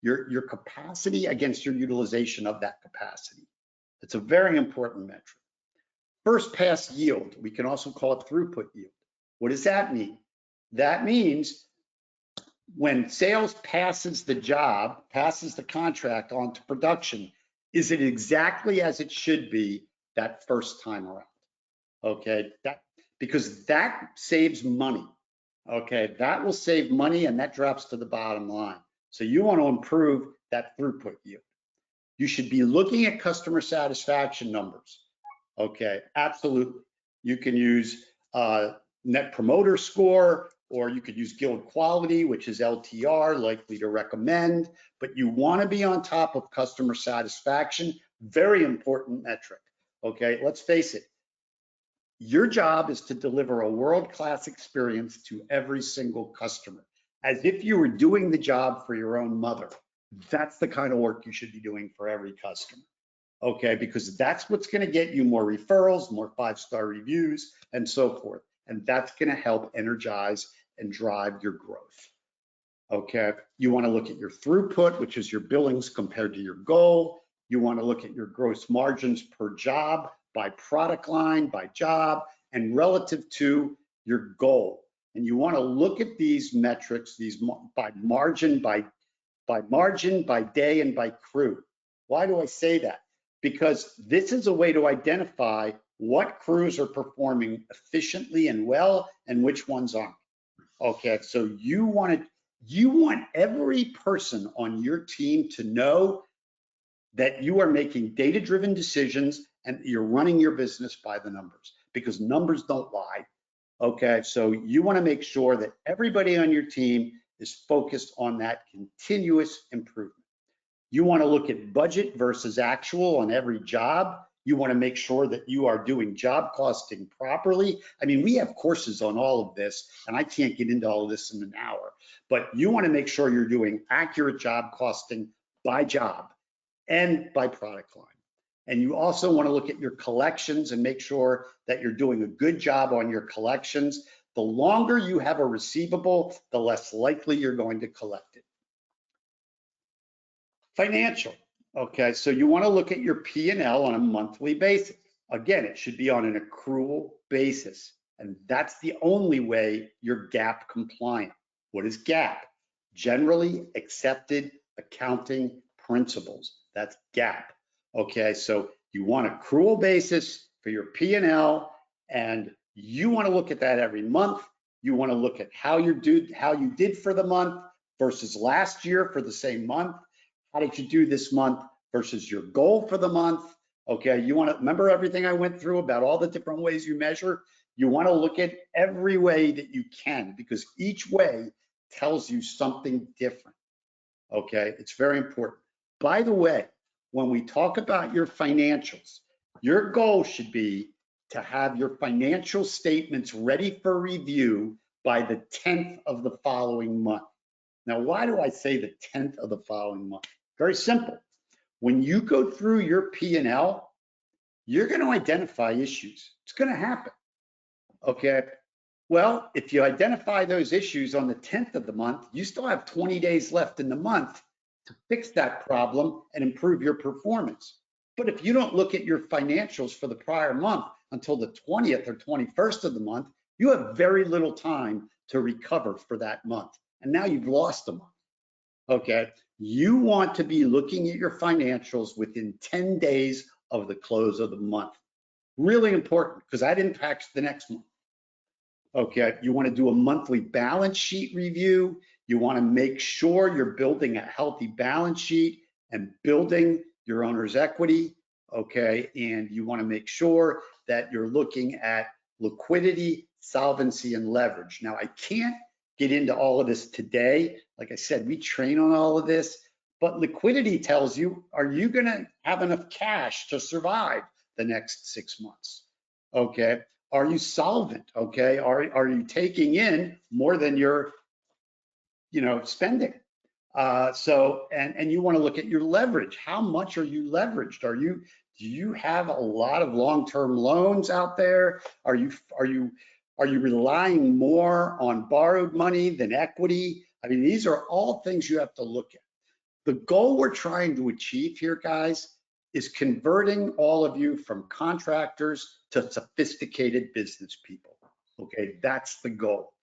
your capacity against your utilization of that capacity. It's a very important metric. First pass yield, we can also call it throughput yield. What does that mean? That means when sales passes the job, passes the contract on to production, is it exactly as it should be that first time around? Okay, because that saves money. Okay, that will save money and that drops to the bottom line. So you want to improve that throughput yield. You should be looking at customer satisfaction numbers. Okay, absolutely. You can use Net Promoter Score, or you could use Guild Quality, which is LTR, likely to recommend, but you want to be on top of customer satisfaction. Very important metric. Okay, let's face it. Your job is to deliver a world-class experience to every single customer, as if you were doing the job for your own mother. That's the kind of work you should be doing for every customer. Okay, because that's what's going to get you more referrals, more 5-star reviews, and so forth. and that's going to help energize and drive your growth. Okay, you want to look at your throughput, which is your billings compared to your goal. You want to look at your gross margins per job, by product line, by job, and relative to your goal. And you want to look at these metrics, these by margin, by day, and by crew. Why do I say that? Because this is a way to identify what crews are performing efficiently and well and which ones aren't. Okay, so you want every person on your team to know that you are making data-driven decisions and you're running your business by the numbers, because numbers don't lie. Okay, so you want to make sure that everybody on your team is focused on that continuous improvement. You want to look at budget versus actual on every job. You want to make sure that you are doing job costing properly. I mean, we have courses on all of this, and I can't get into all of this in an hour, but you want to make sure you're doing accurate job costing by job and by product line. And you also want to look at your collections and make sure that you're doing a good job on your collections. The longer you have a receivable, the less likely you're going to collect it. Financial. Okay, so you want to look at your P&L on a monthly basis. Again, it should be on an accrual basis, and that's the only way you're GAAP compliant. What is GAAP? Generally Accepted Accounting Principles. That's GAAP. Okay, so you want accrual basis for your P&L, and you want to look at that every month. You want to look at how you did for the month versus last year for the same month. How did you do this month versus your goal for the month? Okay, you want to remember everything I went through about all the different ways you measure. You want to look at every way that you can, because each way tells you something different. Okay, it's very important. By the way, when we talk about your financials, your goal should be to have your financial statements ready for review by the 10th of the following month. Now, why do I say the 10th of the following month? Very simple. When you go through your P&L, you're going to identify issues. It's going to happen. Okay. Well, if you identify those issues on the 10th of the month, you still have 20 days left in the month to fix that problem and improve your performance. But if you don't look at your financials for the prior month until the 20th or 21st of the month, you have very little time to recover for that month. And now you've lost a month. Okay, you want to be looking at your financials within 10 days of the close of the month. Really important, because that impacts the next month. Okay, you want to do a monthly balance sheet review. You want to make sure you're building a healthy balance sheet and building your owner's equity. Okay, and you want to make sure that you're looking at liquidity, solvency, and leverage. Now, I can't get into all of this today. Like I said, we train on all of this, but liquidity tells you, are you going to have enough cash to survive the next 6 months? Okay, are you solvent? Okay, are you taking in more than you're spending? And you want to look at your leverage. How much are you leveraged? Do you have a lot of long-term loans out there? Are you relying more on borrowed money than equity? I mean, these are all things you have to look at. The goal we're trying to achieve here, guys, is converting all of you from contractors to sophisticated business people. Okay, that's the goal.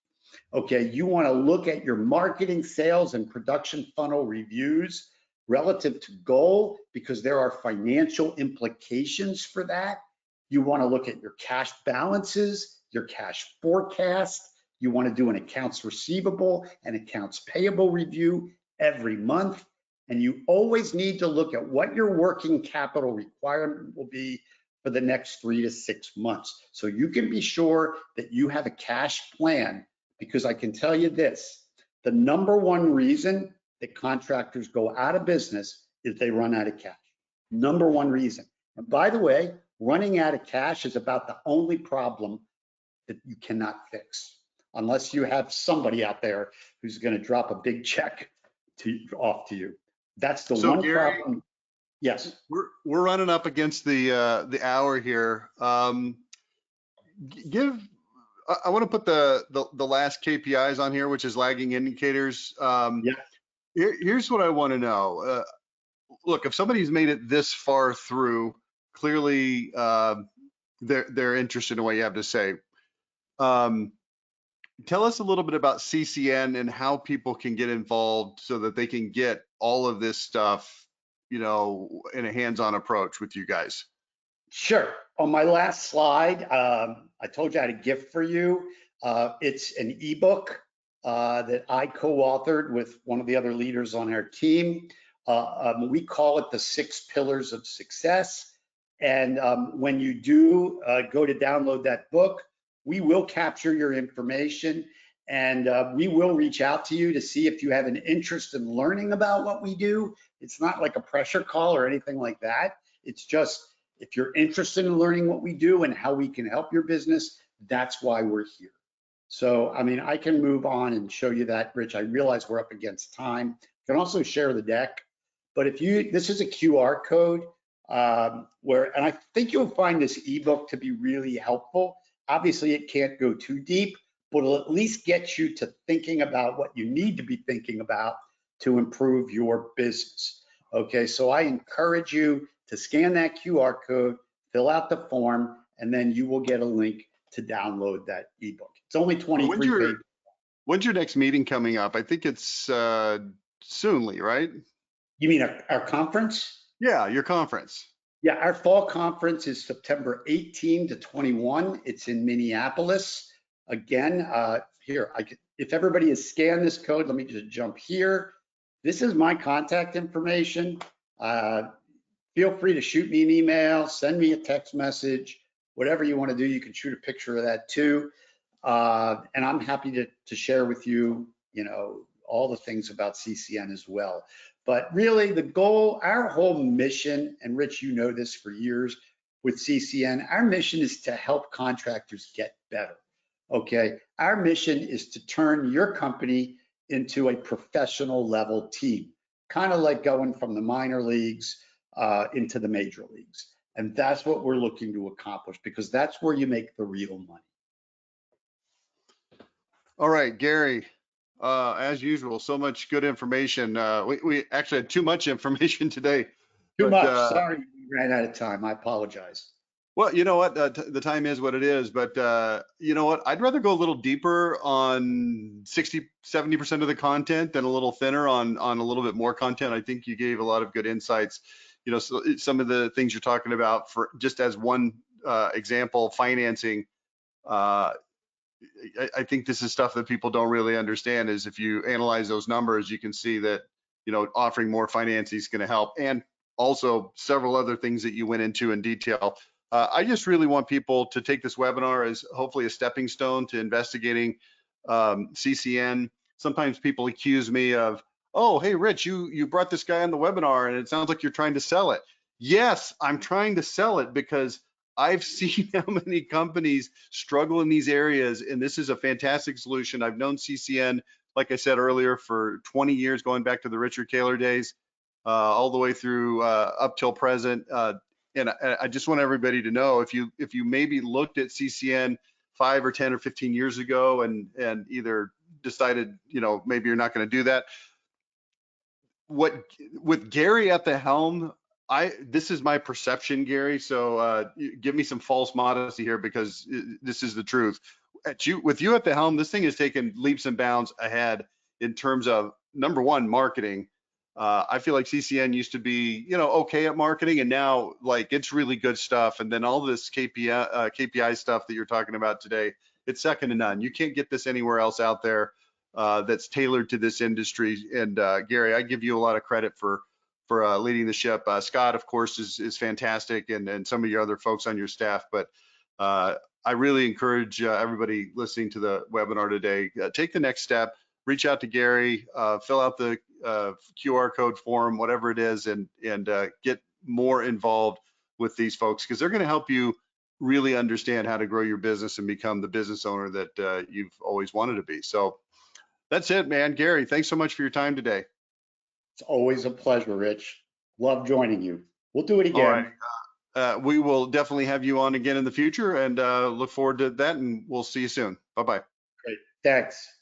Okay, you want to look at your marketing, sales, and production funnel reviews relative to goal, because there are financial implications for that. You want to look at your cash balances, your cash forecast. You want to do an accounts receivable and accounts payable review every month. And you always need to look at what your working capital requirement will be for the next 3 to 6 months. So you can be sure that you have a cash plan, because I can tell you this, the number one reason that contractors go out of business is they run out of cash. Number one reason. And by the way, running out of cash is about the only problem that you cannot fix, unless you have somebody out there who's going to drop a big check off to you. That's the one Gary, problem. Yes. We're running up against the hour here. Give I want to put the last KPIs on here, which is lagging indicators. Yeah, Here's what I want to know. Look, if somebody's made it this far through, clearly they're interested in what you have to say. Um, Tell us a little bit about CCN and how people can get involved so that they can get all of this stuff, in a hands-on approach with you guys. sure. On my last slide, I told you I had a gift for you. It's an ebook that I co-authored with one of the other leaders on our team. We call it the 6 Pillars of Success. And when you do go to download that book, we will capture your information and we will reach out to you to see if you have an interest in learning about what we do. It's not like a pressure call or anything like that. It's just if you're interested in learning what we do and how we can help your business, that's why we're here. So, I mean, I can move on and show you that, Rich. I realize we're up against time. I can also share the deck, but this is a QR code and I think you'll find this ebook to be really helpful. Obviously, it can't go too deep, but it'll at least get you to thinking about what you need to be thinking about to improve your business. Okay, so I encourage you to scan that QR code, fill out the form, and then you will get a link to download that ebook. It's only When's 23 your pages. when's your next meeting coming up? I think it's soonly, right? You mean our conference? Yeah, your conference. Yeah, our fall conference is September 18 to 21. It's in Minneapolis. Again, if everybody has scanned this code, let me just jump here. This is my contact information. Feel free to shoot me an email, send me a text message, whatever you want to do. You can shoot a picture of that too. And I'm happy to share with you, all the things about CCN as well. But really the goal, our whole mission, and Rich, you know this for years with CCN, our mission is to help contractors get better. Okay, our mission is to turn your company into a professional level team, kind of like going from the minor leagues into the major leagues. And that's what we're looking to accomplish because that's where you make the real money. All right, Gary, as usual, so much good information. We actually had too much information today, Too but much. Sorry, we ran out of time. I apologize. well, you know what? The time is what it is, but you know what? I'd rather go a little deeper on 60, 70% of the content than a little thinner on a little bit more content. I think you gave a lot of good insights. So some of the things you're talking about, for just as one example, financing. Uh, I think this is stuff that people don't really understand. Is if you analyze those numbers, you can see that offering more financing is going to help, and also several other things that you went into in detail. I just really want people to take this webinar as hopefully a stepping stone to investigating CCN. Sometimes people accuse me of, oh, hey, Rich, you brought this guy on the webinar and it sounds like you're trying to sell it. Yes, I'm trying to sell it because I've seen how many companies struggle in these areas, and this is a fantastic solution. I've known CCN, like I said earlier, for 20 years, going back to the Richard Kaler days, all the way through up till present. And I just want everybody to know, if you maybe looked at CCN 5 or 10 or 15 years ago and either decided, maybe you're not going to do that, with Gary at the helm, this is my perception, Gary. So give me some false modesty here because this is the truth. With you at the helm, this thing has taken leaps and bounds ahead in terms of, number one, marketing. I feel like CCN used to be, okay at marketing, and now like it's really good stuff. And then all this KPI stuff that you're talking about today, it's second to none. You can't get this anywhere else out there that's tailored to this industry. And Gary, I give you a lot of credit for leading the ship. Scott, of course, is fantastic, and some of your other folks on your staff. But I really encourage everybody listening to the webinar today, take the next step, reach out to Gary, fill out the QR code form, whatever it is, and get more involved with these folks, because they're going to help you really understand how to grow your business and become the business owner that you've always wanted to be. So that's it, man. Gary, thanks so much for your time today. It's always a pleasure, Rich. Love joining you. We'll do it All right. again. We will definitely have you on again in the future, and look forward to that, and we'll see you soon. Bye-bye. Great, thanks.